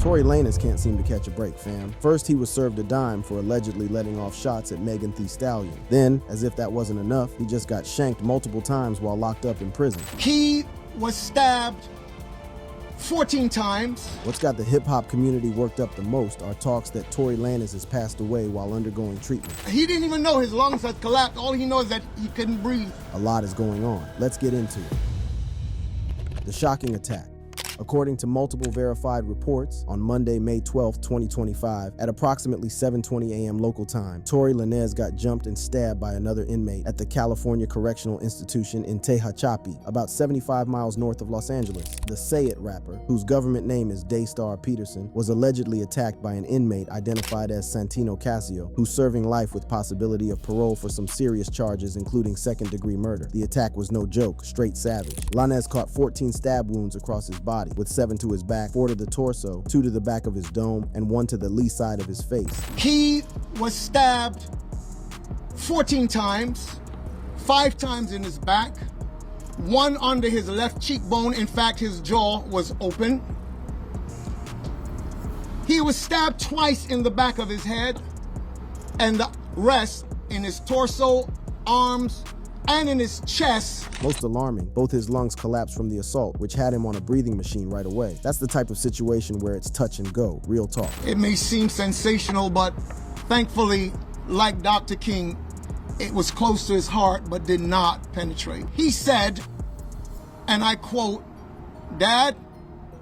Tory Lanez can't seem to catch a break, fam. First, he was served a dime for allegedly letting off shots at Megan Thee Stallion. Then, as if that wasn't enough, he just got shanked multiple times while locked up in prison. He was stabbed 14 times. What's got the hip-hop community worked up the most are talks that Tory Lanez has passed away while undergoing treatment. He didn't even know his lungs had collapsed. All he knows is that he couldn't breathe. A lot is going on. Let's get into it. The shocking attack. According to multiple verified reports, on Monday, May 12, 2025, at approximately 7:20 a.m. local time, Tory Lanez got jumped and stabbed by another inmate at the California Correctional Institution in Tehachapi, about 75 miles north of Los Angeles. The Say It rapper, whose government name is Daystar Peterson, was allegedly attacked by an inmate identified as Santino Casio, who's serving life with possibility of parole for some serious charges, including second-degree murder. The attack was no joke, straight savage. Lanez caught 14 stab wounds across his body, with 7 to his back, 4 to the torso, 2 to the back of his dome, and 1 to the lee side of his face. He was stabbed 14 times, 5 times in his back, 1 under his left cheekbone. In fact, his jaw was open. He was stabbed twice in the back of his head, and the rest in his torso, arms, and in his chest. Most alarming, both his lungs collapsed from the assault, which had him on a breathing machine right away. That's the type of situation where it's touch and go, real talk. It may seem sensational, but thankfully, like Dr. King, it was close to his heart but did not penetrate. He said, and I quote, "Dad,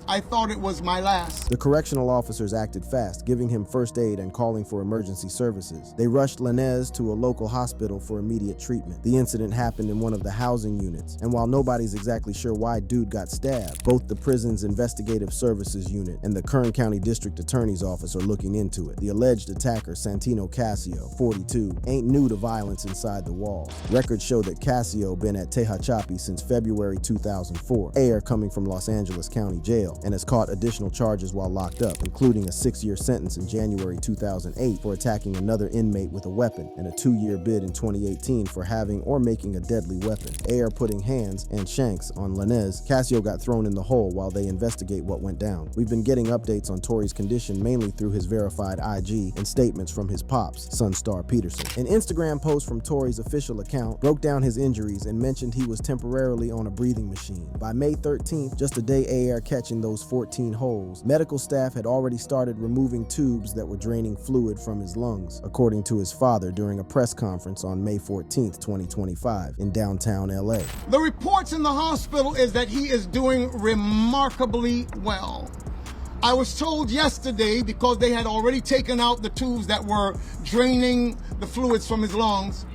I thought it was my last." The correctional officers acted fast, giving him first aid and calling for emergency services. They rushed Lanez to a local hospital for immediate treatment. The incident happened in one of the housing units, and while nobody's exactly sure why dude got stabbed, both the prison's investigative services unit and the Kern County District Attorney's Office are looking into it. The alleged attacker, Santino Casio, 42, ain't new to violence inside the walls. Records show that Casio been at Tehachapi since February 2004, air coming from Los Angeles County Jail, and has caught additional charges while locked up, including a 6-year sentence in January 2008 for attacking another inmate with a weapon, and a 2-year bid in 2018 for having or making a deadly weapon. AR putting hands and shanks on Lanez. Casio got thrown in the hole while they investigate what went down. We've been getting updates on Tory's condition mainly through his verified IG and statements from his pops, Sunstar Peterson. An Instagram post from Tory's official account broke down his injuries and mentioned he was temporarily on a breathing machine. By May 13th, just a day AR catching those 14 holes, medical staff had already started removing tubes that were draining fluid from his lungs, according to his father during a press conference on May 14th, 2025 in downtown LA. The reports in the hospital is that he is doing remarkably well. I was told yesterday, because they had already taken out the tubes that were draining the fluids from his lungs,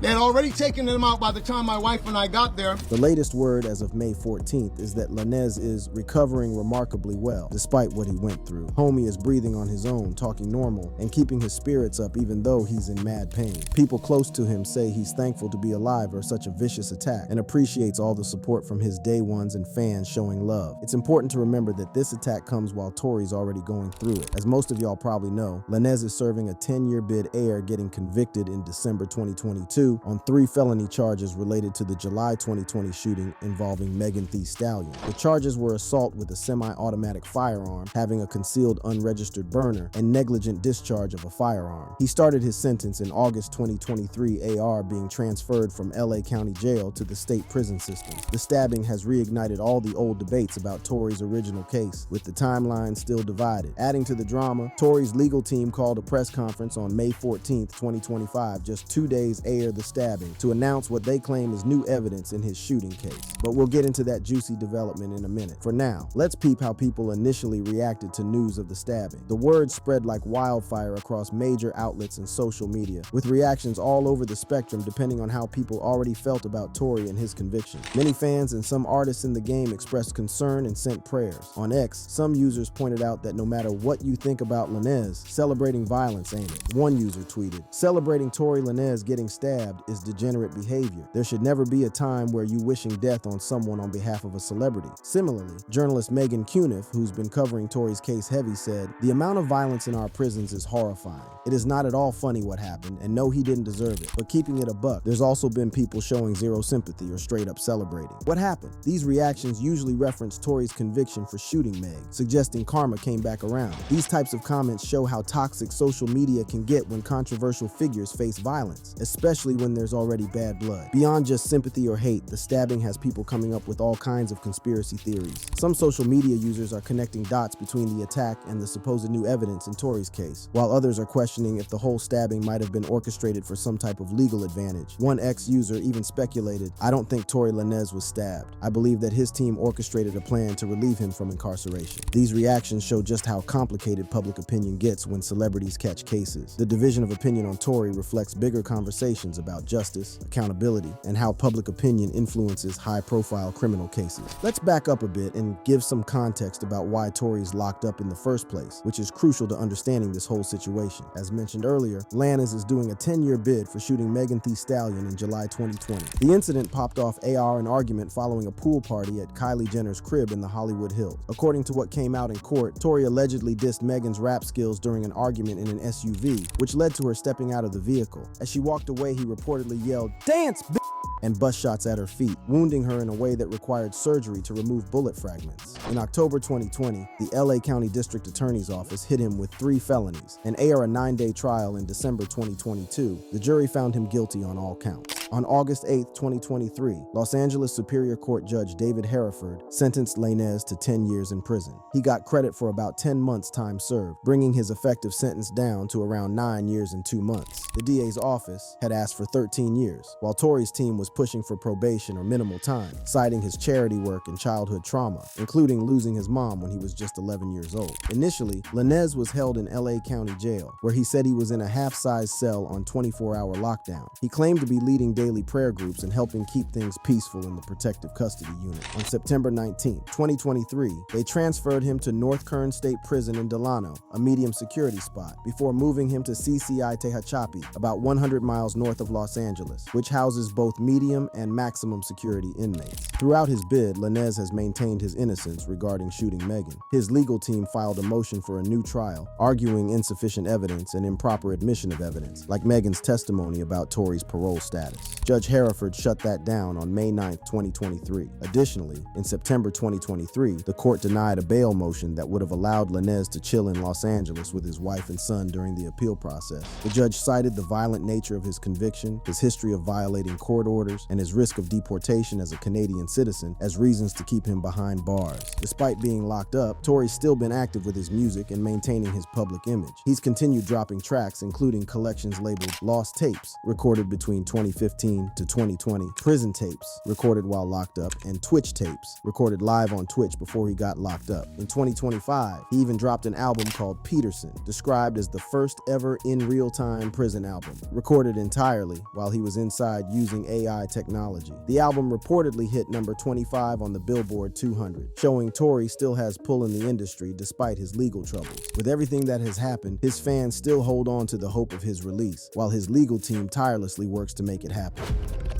they had already taken them out by the time my wife and I got there. The latest word as of May 14th is that Lanez is recovering remarkably well, despite what he went through. Homie is breathing on his own, talking normal, and keeping his spirits up even though he's in mad pain. People close to him say he's thankful to be alive for such a vicious attack and appreciates all the support from his day ones and fans showing love. It's important to remember that this attack comes while Tory's already going through it. As most of y'all probably know, Lanez is serving a 10-year bid air, getting convicted in December 2022 on 3 felony charges related to the July 2020 shooting involving Megan Thee Stallion. The charges were assault with a semi-automatic firearm, having a concealed unregistered burner, and negligent discharge of a firearm. He started his sentence in August 2023, AR being transferred from LA County Jail to the state prison system. The stabbing has reignited all the old debates about Tory's original case, with the timeline still divided. Adding to the drama, Tory's legal team called a press conference on May 14th, 2025, just 2 days after the stabbing, to announce what they claim is new evidence in his shooting case. But we'll get into that juicy development in a minute. For now, let's peep how people initially reacted to news of the stabbing. The word spread like wildfire across major outlets and social media, with reactions all over the spectrum depending on how people already felt about Tory and his conviction. Many fans and some artists in the game expressed concern and sent prayers. On X, some users pointed out that no matter what you think about Lanez, celebrating violence ain't it. One user tweeted, "Celebrating Tory Lanez getting stabbed stabbed is degenerate behavior. There should never be a time where you wishing death on someone on behalf of a celebrity. Similarly, journalist Megan Cuniff, who's been covering Tory's case heavy, said, "The amount of violence in our prisons is horrifying. It is not at all funny what happened, and no, he didn't deserve it. But keeping it a buck, there's also been people showing zero sympathy or straight up celebrating. What happened?" These reactions usually reference Tory's conviction for shooting Meg, suggesting karma came back around. These types of comments show how toxic social media can get when controversial figures face violence, especially when there's already bad blood. Beyond just sympathy or hate, the stabbing has people coming up with all kinds of conspiracy theories. Some social media users are connecting dots between the attack and the supposed new evidence in Tory's case, while others are questioning if the whole stabbing might have been orchestrated for some type of legal advantage. One ex-user even speculated, "I don't think Tory Lanez was stabbed. I believe that his team orchestrated a plan to relieve him from incarceration." These reactions show just how complicated public opinion gets when celebrities catch cases. The division of opinion on Tory reflects bigger conversations about justice, accountability, and how public opinion influences high-profile criminal cases. Let's back up a bit and give some context about why Tory's locked up in the first place, which is crucial to understanding this whole situation. As mentioned earlier, Lanez is doing a 10-year bid for shooting Megan Thee Stallion in July 2020. The incident popped off an argument following a pool party at Kylie Jenner's crib in the Hollywood Hills. According to what came out in court, Tory allegedly dissed Megan's rap skills during an argument in an SUV, which led to her stepping out of the vehicle. As she walked away, he reportedly yelled, "Dance, bitch!" and bust shots at her feet, wounding her in a way that required surgery to remove bullet fragments. In October 2020, the LA County District Attorney's Office hit him with 3 felonies, and after a 9-day trial in December 2022, the jury found him guilty on all counts. On August 8, 2023, Los Angeles Superior Court Judge David Hereford sentenced Lanez to 10 years in prison. He got credit for about 10 months time served, bringing his effective sentence down to around 9 years and 2 months. The DA's office had asked for 13 years, while Tory's team was pushing for probation or minimal time, citing his charity work and childhood trauma, including losing his mom when he was just 11 years old. Initially, Lanez was held in LA County Jail, where he said he was in a half-size cell on 24-hour lockdown. He claimed to be leading daily prayer groups and helping keep things peaceful in the protective custody unit. On September 19, 2023, they transferred him to North Kern State Prison in Delano, a medium security spot, before moving him to CCI Tehachapi, about 100 miles north of Los Angeles, which houses both medium and maximum security inmates. Throughout his bid, Lanez has maintained his innocence regarding shooting Megan. His legal team filed a motion for a new trial, arguing insufficient evidence and improper admission of evidence, like Megan's testimony about Tory's parole status. Judge Hereford shut that down on May 9, 2023. Additionally, in September 2023, the court denied a bail motion that would have allowed Lanez to chill in Los Angeles with his wife and son during the appeal process. The judge cited the violent nature of his conviction, his history of violating court orders, and his risk of deportation as a Canadian citizen as reasons to keep him behind bars. Despite being locked up, Tory's still been active with his music and maintaining his public image. He's continued dropping tracks, including collections labeled Lost Tapes, recorded between 2015 to 2020, Prison Tapes, recorded while locked up, and Twitch Tapes, recorded live on Twitch before he got locked up. In 2025, he even dropped an album called Peterson, described as the first ever in real-time prison album, recorded entirely while he was inside using AI technology. The album reportedly hit number 25 on the Billboard 200, showing Tory still has pull in the industry despite his legal troubles. With everything that has happened, his fans still hold on to the hope of his release, while his legal team tirelessly works to make it happen.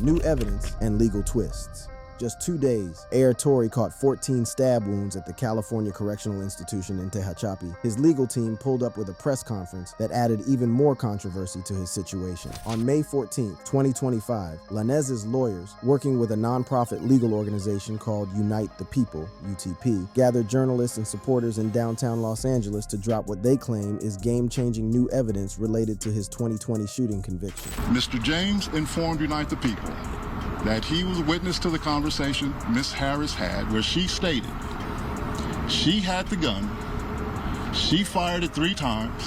New evidence and legal twists. Just 2 days, Tory caught 14 stab wounds at the California Correctional Institution in Tehachapi. His legal team pulled up with a press conference that added even more controversy to his situation. On May 14, 2025, Lanez's lawyers, working with a nonprofit legal organization called Unite the People, UTP, gathered journalists and supporters in downtown Los Angeles to drop what they claim is game-changing new evidence related to his 2020 shooting conviction. Mr. James informed Unite the People that he was witness to the conversation Ms. Harris had where she stated she had the gun, she fired it 3 times.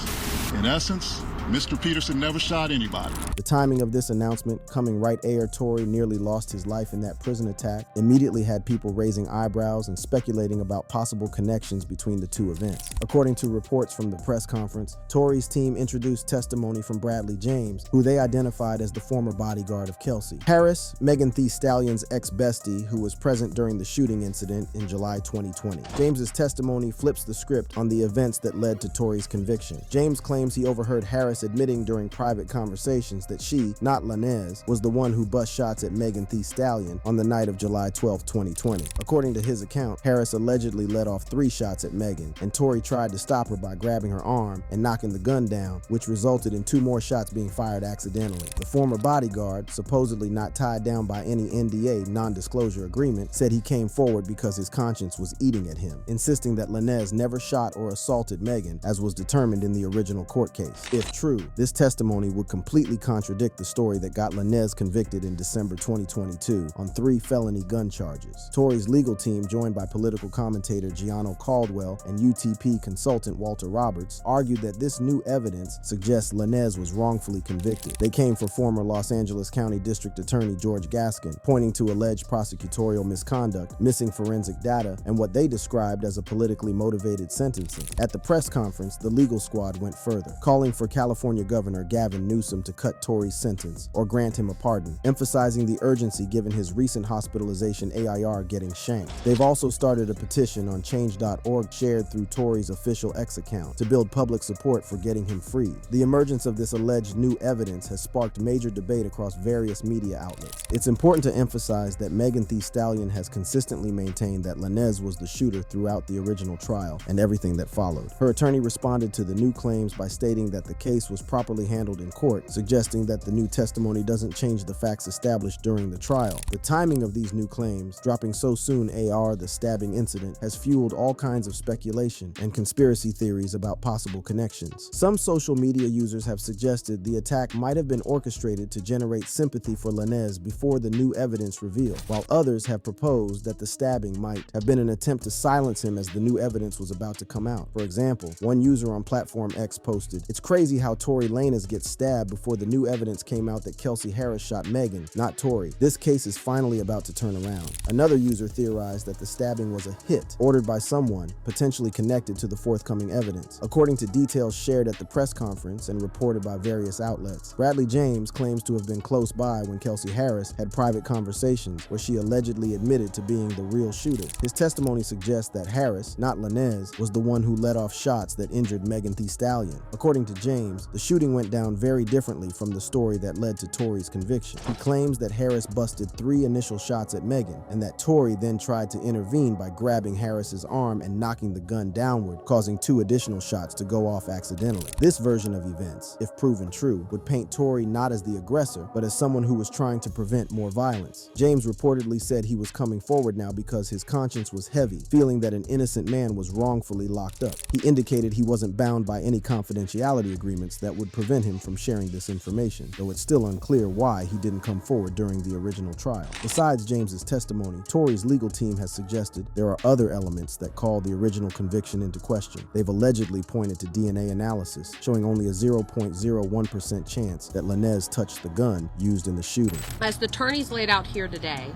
In essence, Mr. Peterson never shot anybody. The timing of this announcement, coming right ere Tory nearly lost his life in that prison attack, immediately had people raising eyebrows and speculating about possible connections between the two events. According to reports from the press conference, Tory's team introduced testimony from Bradley James, who they identified as the former bodyguard of Kelsey. Harris, Megan Thee Stallion's ex-bestie, who was present during the shooting incident in July 2020. James's testimony flips the script on the events that led to Tory's conviction. James claims he overheard Harris Harris admitting during private conversations that she, not Lanez, was the one who bust shots at Megan Thee Stallion on the night of July 12, 2020. According to his account, Harris allegedly let off 3 shots at Megan, and Tory tried to stop her by grabbing her arm and knocking the gun down, which resulted in 2 more shots being fired accidentally. The former bodyguard, supposedly not tied down by any NDA non-disclosure agreement, said he came forward because his conscience was eating at him, insisting that Lanez never shot or assaulted Megan, as was determined in the original court case. If true, this testimony would completely contradict the story that got Lanez convicted in December 2022 on 3 felony gun charges. Tory's legal team, joined by political commentator Gianno Caldwell and UTP consultant Walter Roberts, argued that this new evidence suggests Lanez was wrongfully convicted. They came for former Los Angeles County District Attorney George Gaskin, pointing to alleged prosecutorial misconduct, missing forensic data, and what they described as a politically motivated sentencing. At the press conference, the legal squad went further, calling for California Governor Gavin Newsom to cut Tory's sentence or grant him a pardon, emphasizing the urgency given his recent hospitalization AIR getting shanked. They've also started a petition on change.org shared through Tory's official X account to build public support for getting him freed. The emergence of this alleged new evidence has sparked major debate across various media outlets. It's important to emphasize that Megan Thee Stallion has consistently maintained that Lanez was the shooter throughout the original trial and everything that followed. Her attorney responded to the new claims by stating that the case was properly handled in court, suggesting that the new testimony doesn't change the facts established during the trial. The timing of these new claims, dropping so soon AR the stabbing incident, has fueled all kinds of speculation and conspiracy theories about possible connections. Some social media users have suggested the attack might have been orchestrated to generate sympathy for Lanez before the new evidence revealed, while others have proposed that the stabbing might have been an attempt to silence him as the new evidence was about to come out. For example, one user on platform X posted, "It's crazy how Tory Lanez gets stabbed before the new evidence came out that Kelsey Harris shot Megan, not Tory. This case is finally about to turn around." Another user theorized that the stabbing was a hit ordered by someone potentially connected to the forthcoming evidence. According to details shared at the press conference and reported by various outlets, Bradley James claims to have been close by when Kelsey Harris had private conversations where she allegedly admitted to being the real shooter. His testimony suggests that Harris, not Lanez, was the one who let off shots that injured Megan Thee Stallion. According to James, the shooting went down very differently from the story that led to Tory's conviction. He claims that Harris busted 3 initial shots at Megan, and that Tory then tried to intervene by grabbing Harris's arm and knocking the gun downward, causing 2 additional shots to go off accidentally. This version of events, if proven true, would paint Tory not as the aggressor, but as someone who was trying to prevent more violence. James reportedly said he was coming forward now because his conscience was heavy, feeling that an innocent man was wrongfully locked up. He indicated he wasn't bound by any confidentiality agreements that would prevent him from sharing this information, though it's still unclear why he didn't come forward during the original trial. Besides James's testimony, Tory's legal team has suggested there are other elements that call the original conviction into question. They've allegedly pointed to DNA analysis, showing only a 0.01% chance that Lanez touched the gun used in the shooting. As the attorneys laid out here today,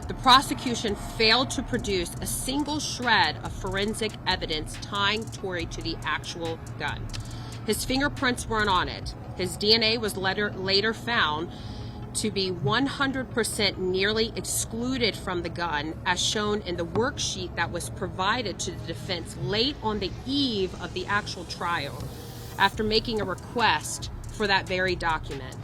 the prosecution failed to produce a single shred of forensic evidence tying Tory to the actual gun. His fingerprints weren't on it. His DNA was later found to be 100% nearly excluded from the gun, as shown in the worksheet that was provided to the defense late on the eve of the actual trial, after making a request for that very document.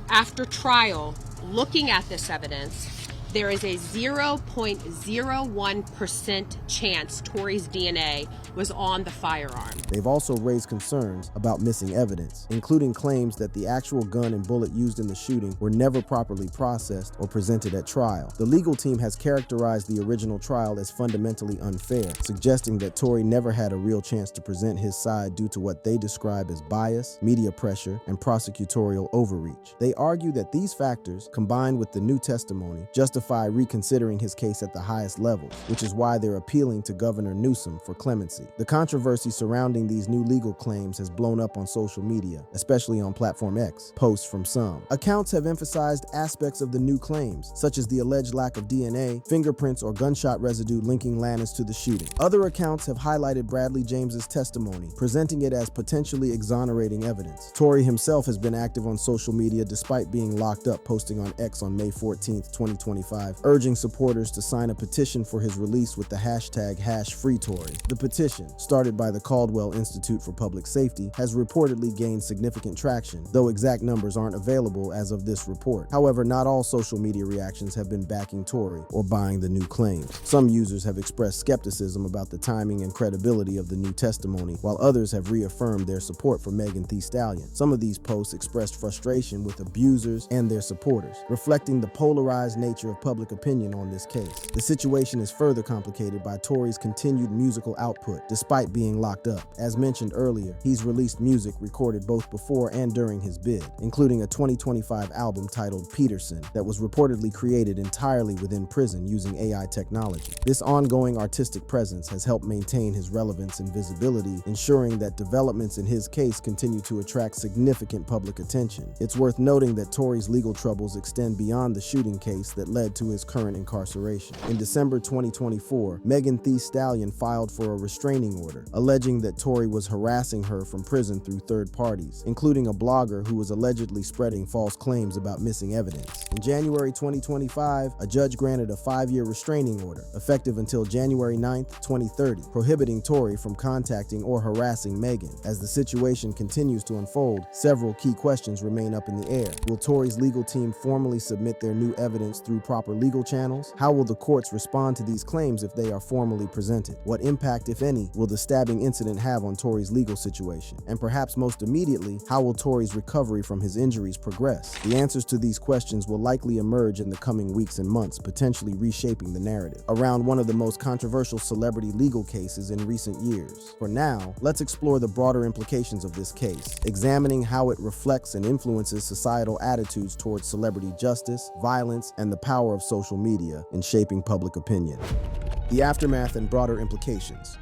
After trial, looking at this evidence, there is a 0.01% chance Tory's DNA was on the firearm. They've also raised concerns about missing evidence, including claims that the actual gun and bullet used in the shooting were never properly processed or presented at trial. The legal team has characterized the original trial as fundamentally unfair, suggesting that Tory never had a real chance to present his side due to what they describe as bias, media pressure, and prosecutorial overreach. They argue that these factors, combined with the new testimony, justify reconsidering his case at the highest level, which is why they're appealing to Governor Newsom for clemency. The controversy surrounding these new legal claims has blown up on social media, especially on platform X. Posts from some accounts have emphasized aspects of the new claims, such as the alleged lack of DNA, fingerprints, or gunshot residue linking Lanez to the shooting. Other accounts have highlighted Bradley James's testimony, presenting it as potentially exonerating evidence. Tory himself has been active on social media despite being locked up, posting on X on May 14, 2025. 2025, urging supporters to sign a petition for his release with the hashtag #FreeTory. The petition, started by the Caldwell Institute for Public Safety, has reportedly gained significant traction, though exact numbers aren't available as of this report. However, not all social media reactions have been backing Tory or buying the new claims. Some users have expressed skepticism about the timing and credibility of the new testimony, while others have reaffirmed their support for Megan Thee Stallion. Some of these posts expressed frustration with abusers and their supporters, reflecting the polarized nature of public opinion on this case. The situation is further complicated by Tory's continued musical output, despite being locked up. As mentioned earlier, he's released music recorded both before and during his bid, including a 2025 album titled Peterson that was reportedly created entirely within prison using AI technology. This ongoing artistic presence has helped maintain his relevance and visibility, ensuring that developments in his case continue to attract significant public attention. It's worth noting that Tory's legal troubles extend beyond the shooting case that led to his current incarceration. In December 2024, Megan Thee Stallion filed for a restraining order, alleging that Tory was harassing her from prison through third parties, including a blogger who was allegedly spreading false claims about missing evidence. In January 2025, a judge granted a 5-year restraining order, effective until January 9, 2030, prohibiting Tory from contacting or harassing Megan. As the situation continues to unfold, several key questions remain up in the air. Will Tory's legal team formally submit their new evidence through proper legal channels? How will the courts respond to these claims if they are formally presented? What impact, if any, will the stabbing incident have on Tory's legal situation? And perhaps most immediately, how will Tory's recovery from his injuries progress? The answers to these questions will likely emerge in the coming weeks and months, potentially reshaping the narrative around one of the most controversial celebrity legal cases in recent years. For now, let's explore the broader implications of this case, examining how it reflects and influences societal attitudes towards celebrity justice, violence, and the power of social media in shaping public opinion. The aftermath and broader implications.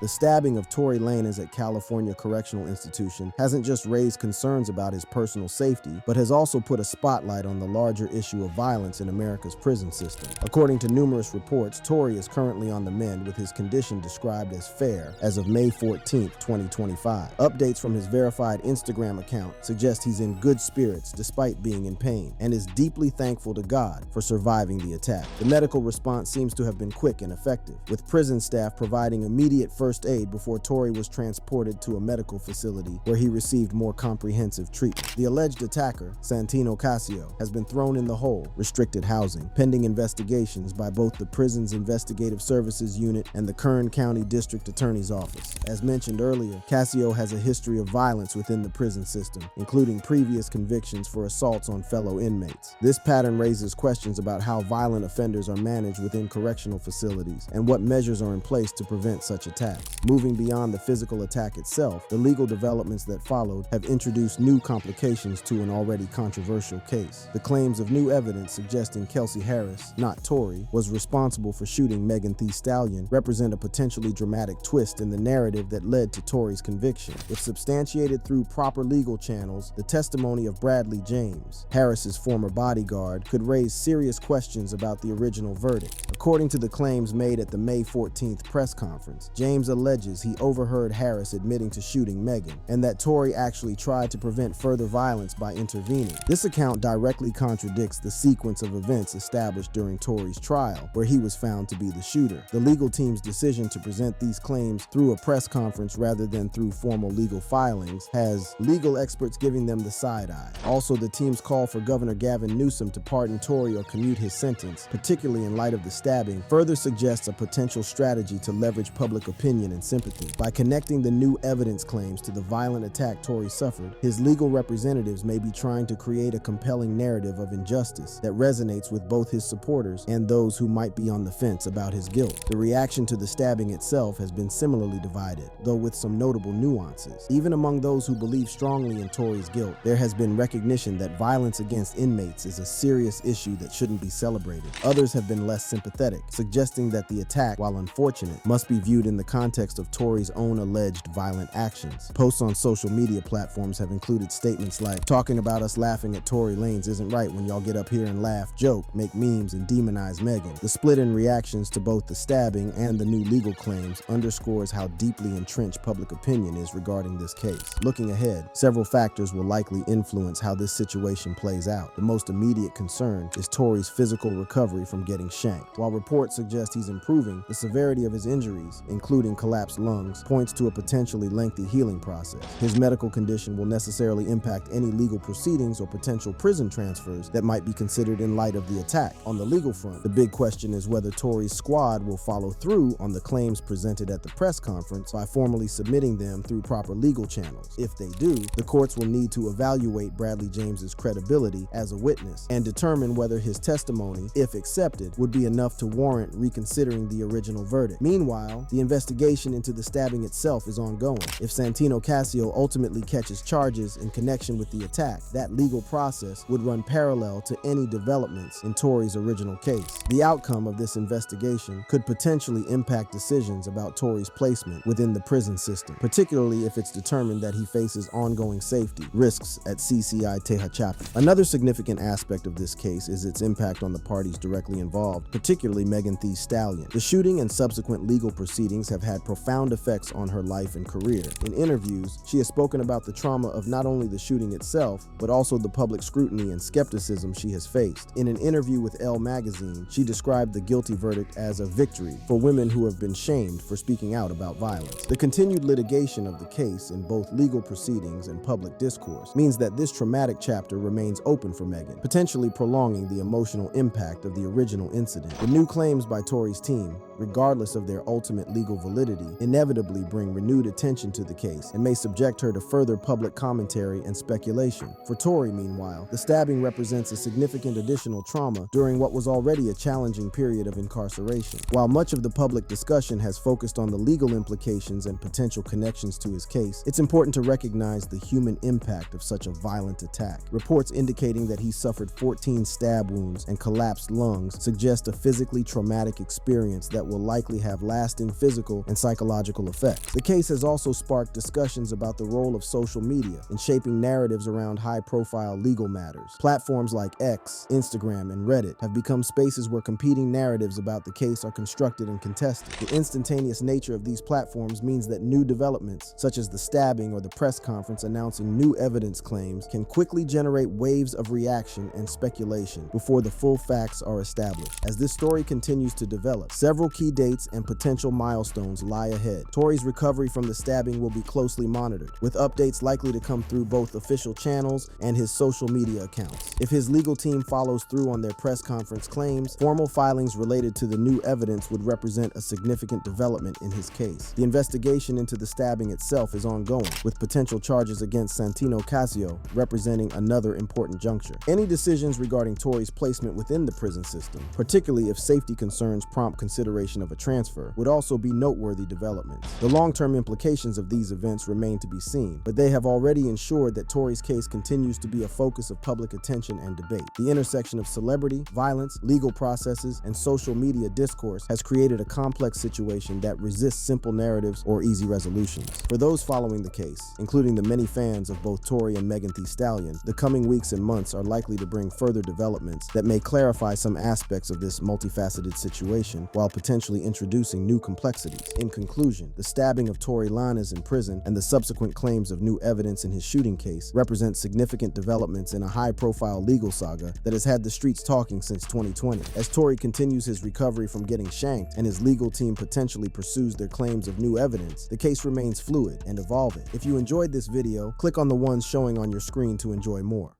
The stabbing of Tory Lanez at California Correctional Institution hasn't just raised concerns about his personal safety, but has also put a spotlight on the larger issue of violence in America's prison system. According to numerous reports, Tory is currently on the mend, with his condition described as fair as of May 14, 2025. Updates from his verified Instagram account suggest he's in good spirits despite being in pain, and is deeply thankful to God for surviving the attack. The medical response seems to have been quick and effective, with prison staff providing immediate first aid before Tory was transported to a medical facility where he received more comprehensive treatment. The alleged attacker, Santino Casio, has been thrown in the hole, restricted housing, pending investigations by both the prison's investigative services unit and the Kern County District Attorney's Office. As mentioned earlier, Casio has a history of violence within the prison system, including previous convictions for assaults on fellow inmates. This pattern raises questions about how violent offenders are managed within correctional facilities and what measures are in place to prevent such attacks. Moving beyond the physical attack itself, the legal developments that followed have introduced new complications to an already controversial case. The claims of new evidence suggesting Kelsey Harris, not Tory, was responsible for shooting Megan Thee Stallion represent a potentially dramatic twist in the narrative that led to Tory's conviction. If substantiated through proper legal channels, the testimony of Bradley James, Harris's former bodyguard, could raise serious questions about the original verdict. According to the claims made at the May 14th press conference, James alleges he overheard Harris admitting to shooting Megan, and that Tory actually tried to prevent further violence by intervening. This account directly contradicts the sequence of events established during Tory's trial, where he was found to be the shooter. The legal team's decision to present these claims through a press conference rather than through formal legal filings has legal experts giving them the side eye. Also, the team's call for Governor Gavin Newsom to pardon Tory or commute his sentence, particularly in light of the stabbing, further suggests a potential strategy to leverage public opinion and sympathy. By connecting the new evidence claims to the violent attack Tory suffered, his legal representatives may be trying to create a compelling narrative of injustice that resonates with both his supporters and those who might be on the fence about his guilt. The reaction to the stabbing itself has been similarly divided, though with some notable nuances. Even among those who believe strongly in Tory's guilt, there has been recognition that violence against inmates is a serious issue that shouldn't be celebrated. Others have been less sympathetic, suggesting that the attack, while unfortunate, must be viewed in the context context of Tory's own alleged violent actions. Posts on social media platforms have included statements like, "Talking about us laughing at Tory Lanez isn't right when y'all get up here and laugh, joke, make memes, and demonize Megan." The split in reactions to both the stabbing and the new legal claims underscores how deeply entrenched public opinion is regarding this case. Looking ahead, several factors will likely influence how this situation plays out. The most immediate concern is Tory's physical recovery from getting shanked. While reports suggest he's improving, the severity of his injuries, including collapsed lungs, points to a potentially lengthy healing process. His medical condition will necessarily impact any legal proceedings or potential prison transfers that might be considered in light of the attack. On the legal front, the big question is whether Tory's squad will follow through on the claims presented at the press conference by formally submitting them through proper legal channels. If they do, the courts will need to evaluate Bradley James's credibility as a witness and determine whether his testimony, if accepted, would be enough to warrant reconsidering the original verdict. Meanwhile, the investigation into the stabbing itself is ongoing. If Santino Casio ultimately catches charges in connection with the attack, that legal process would run parallel to any developments in Tory's original case. The outcome of this investigation could potentially impact decisions about Tory's placement within the prison system, particularly if it's determined that he faces ongoing safety risks at CCI Tehachapi. Another significant aspect of this case is its impact on the parties directly involved, particularly Megan Thee Stallion. The shooting and subsequent legal proceedings have had profound effects on her life and career. In interviews, she has spoken about the trauma of not only the shooting itself, but also the public scrutiny and skepticism she has faced. In an interview with Elle magazine, she described the guilty verdict as a victory for women who have been shamed for speaking out about violence. The continued litigation of the case in both legal proceedings and public discourse means that this traumatic chapter remains open for Megan, potentially prolonging the emotional impact of the original incident. The new claims by Tory's team, regardless of their ultimate legal validity, inevitably bring renewed attention to the case and may subject her to further public commentary and speculation. For Tory, meanwhile, the stabbing represents a significant additional trauma during what was already a challenging period of incarceration. While much of the public discussion has focused on the legal implications and potential connections to his case, it's important to recognize the human impact of such a violent attack. Reports indicating that he suffered 14 stab wounds and collapsed lungs suggest a physically traumatic experience that will likely have lasting physical and psychological effects. The case has also sparked discussions about the role of social media in shaping narratives around high-profile legal matters. Platforms like X, Instagram, and Reddit have become spaces where competing narratives about the case are constructed and contested. The instantaneous nature of these platforms means that new developments, such as the stabbing or the press conference announcing new evidence claims, can quickly generate waves of reaction and speculation before the full facts are established. As this story continues to develop, several key dates and potential milestones lie ahead. Tory's recovery from the stabbing will be closely monitored, with updates likely to come through both official channels and his social media accounts. If his legal team follows through on their press conference claims, formal filings related to the new evidence would represent a significant development in his case. The investigation into the stabbing itself is ongoing, with potential charges against Santino Casio representing another important juncture. Any decisions regarding Tory's placement within the prison system, particularly if safety concerns prompt consideration of a transfer, would also be noteworthy developments. The long-term implications of these events remain to be seen, but they have already ensured that Tory's case continues to be a focus of public attention and debate. The intersection of celebrity, violence, legal processes, and social media discourse has created a complex situation that resists simple narratives or easy resolutions. For those following the case, including the many fans of both Tory and Megan Thee Stallion, the coming weeks and months are likely to bring further developments that may clarify some aspects of this multifaceted situation while potentially introducing new complexities. In conclusion, the stabbing of Tory Lanez in prison and the subsequent claims of new evidence in his shooting case represent significant developments in a high-profile legal saga that has had the streets talking since 2020. As Tory continues his recovery from getting shanked and his legal team potentially pursues their claims of new evidence, the case remains fluid and evolving. If you enjoyed this video, click on the ones showing on your screen to enjoy more.